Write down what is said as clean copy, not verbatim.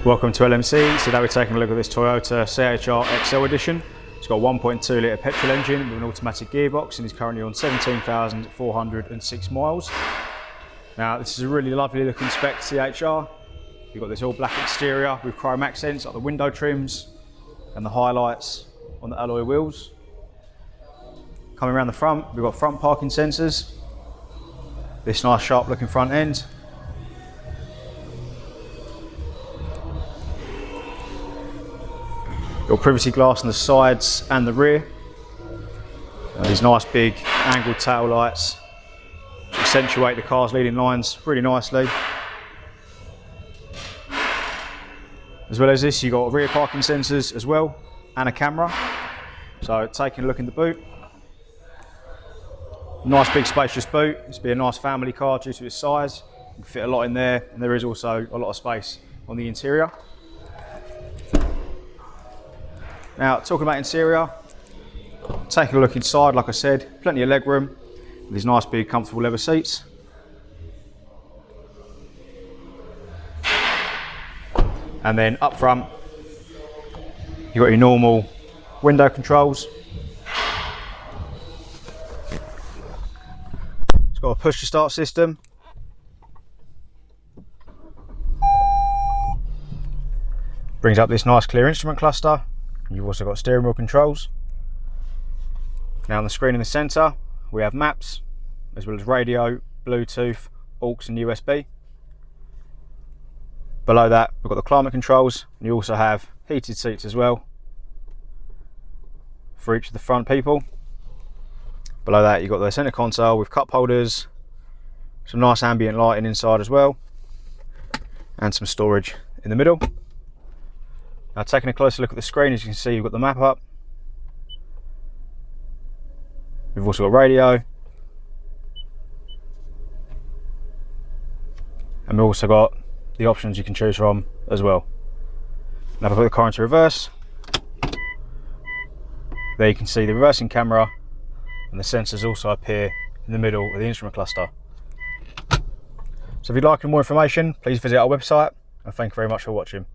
Welcome to LMC. Today we're taking a look at this Toyota CHR XL Edition. It's got a 1.2 litre petrol engine with an automatic gearbox and is currently on 17,406 miles. Now this is a really lovely looking spec CHR. You've got this all black exterior with chrome accents like the window trims and the highlights on the alloy wheels. Coming around the front, we've got front parking sensors. This nice sharp looking front end. Got privacy glass on the sides and the rear. These nice big angled tail lights which accentuate the car's leading lines really nicely. As well as this, you've got rear parking sensors as well and a camera. So taking a look in the boot. Nice big spacious boot. This will be a nice family car due to its size. You can fit a lot in there, and there is also a lot of space on the interior. Now, talking about interior, taking a look inside, like I said, plenty of leg room with these nice big comfortable leather seats. And then up front, you've got your normal window controls. It's got a push to start system. Brings up this nice clear instrument cluster. You've also got steering wheel controls. Now on the screen in the centre, we have maps, as well as radio, Bluetooth, aux and USB. Below that, we've got the climate controls, and you also have heated seats as well for each of the front people. Below that, you've got the centre console with cup holders, some nice ambient lighting inside as well, and some storage in the middle. Now taking a closer look at the screen, as you can see, you've got the map up. We've also got radio. And we've also got the options you can choose from as well. Now if I put the car into reverse, there you can see the reversing camera, and the sensors also appear in the middle of the instrument cluster. So if you'd like more information, please visit our website, and thank you very much for watching.